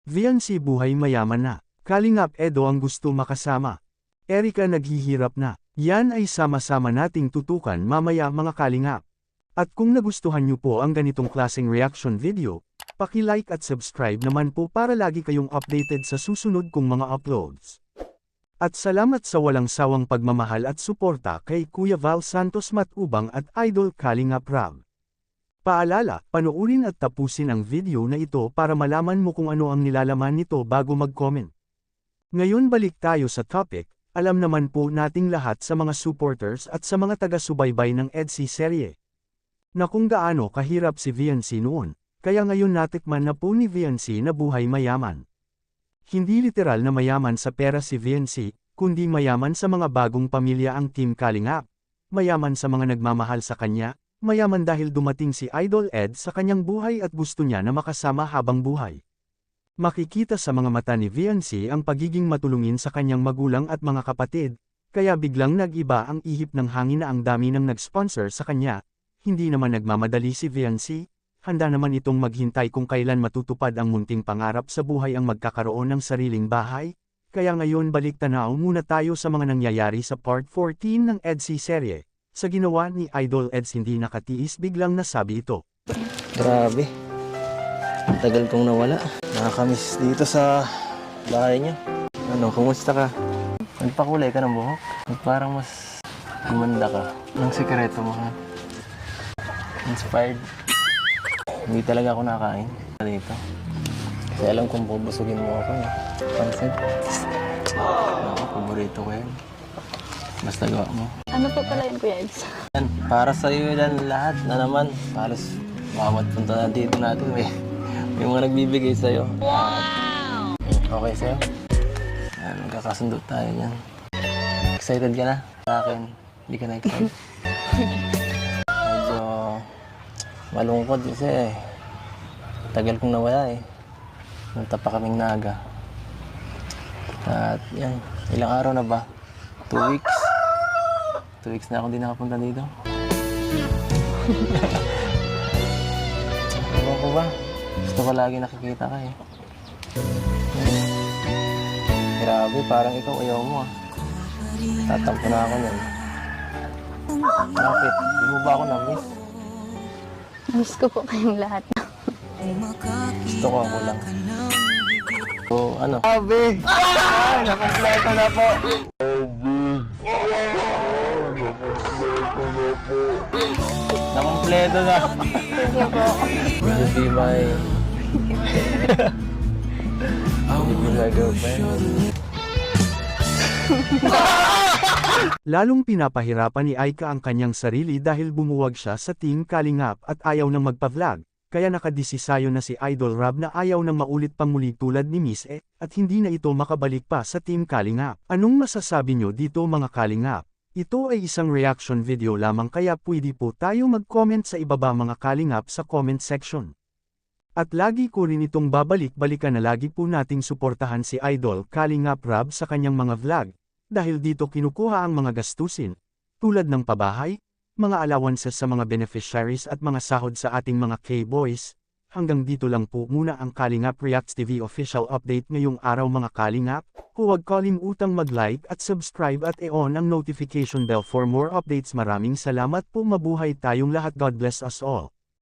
Viancy buhay mayaman na. Kalingap Edo ang gusto makasama. Erika naghihirap na. Yan ay sama-sama nating tutukan mamaya mga kalingap. At kung nagustuhan nyo po ang ganitong klaseng reaction video, paki-like at subscribe naman po para lagi kayong updated sa susunod kong mga uploads. At salamat sa walang sawang pagmamahal at suporta kay Kuya Val Santos Matubang at Idol Kalingap Rab. Paalala, panoorin at tapusin ang video na ito para malaman mo kung ano ang nilalaman nito bago mag-comment. Ngayon balik tayo sa topic. Alam naman po nating lahat sa mga supporters at sa mga taga-subaybay ng EDC serye na kung gaano kahirap si Viancy noon, kaya ngayon natikman na po ni Viancy na buhay mayaman. Hindi literal na mayaman sa pera si Viancy, kundi mayaman sa mga bagong pamilya ang Team Kalingap, mayaman sa mga nagmamahal sa kanya, mayaman dahil dumating si Idol Ed sa kanyang buhay at gusto niya na makasama habang buhay. Makikita sa mga mata ni Viancy ang pagiging matulungin sa kanyang magulang at mga kapatid, kaya biglang nag-iba ang ihip ng hangin na ang dami ng nag-sponsor sa kanya. Hindi naman nagmamadali si Viancy, handa naman itong maghintay kung kailan matutupad ang munting pangarap sa buhay ang magkakaroon ng sariling bahay, kaya ngayon balik tanaw muna tayo sa mga nangyayari sa part 14 ng EDC serye. Sa ginawa ni Idol Eds hindi nakatiis biglang nasabi ito. Grabe. Tagal kong nawala. Nakakamiss dito sa bahay niyo. Ano, kumusta ka? Nagpakulay ka ng buhok? Parang mas gumanda ka. Anong sekreto mo ha? Inspired. Hindi talaga ako nakain dito. Kasi alam kong bubusugin mo ako eh. Pansit. Ako, paborito ko yan. Basta gawa mo. Ano po pala yun, Kuya Eds? Yan, para sa iyo yan lahat na naman. Halos bawat punta na dito natin may mga nagbibigay sa'yo. Wow! Okay sa'yo? Yan, magkakasundo tayo yan. Excited ka na? Sa akin, hindi ka na excited? Medyo malungkot kasi tagal kong nawala eh. Punta pa kaming Naga. At yan, ilang araw na ba? 2 weeks? 2 weeks na ako hindi nakapunta dito. Ewan ko ba? Gusto ko lagi nakikita ka eh. Grabe, parang ikaw ayaw mo ah. Tatampo na ako nun. Bakit? Di mo ba ako na-miss? Miss ko po kayong lahat. Gusto ko ako lang. So, ano? Abi! Ay, nakompleto na po! Nakompleto na! Sige po. Will you be my... Will you be my girlfriend? Lalong pinapahirapan ni Aika ang kanyang sarili dahil bumuwag siya sa Team Kalingap at ayaw nang magpa-vlog, kaya nakadesisayo na si Idol Rab na ayaw nang maulit pang muli tulad ni Miss E, at hindi na ito makabalik pa sa Team Kalingap. Anong masasabi nyo dito mga Kalingap? Ito ay isang reaction video lamang kaya pwede po tayo mag-comment sa ibaba mga Kalingap sa comment section. At lagi ko rin itong babalik-balikan na lagi po nating suportahan si Idol Kalingap Rab sa kanyang mga vlog, dahil dito kinukuha ang mga gastusin, tulad ng pabahay, mga allowances sa mga beneficiaries at mga sahod sa ating mga K-boys. Hanggang dito lang po muna ang Kalingap Reacts TV official update ngayong araw mga Kalingap. Huwag kalimutang mag-like at subscribe at i-on ang notification bell for more updates. Maraming salamat po, mabuhay tayong lahat. God bless us all.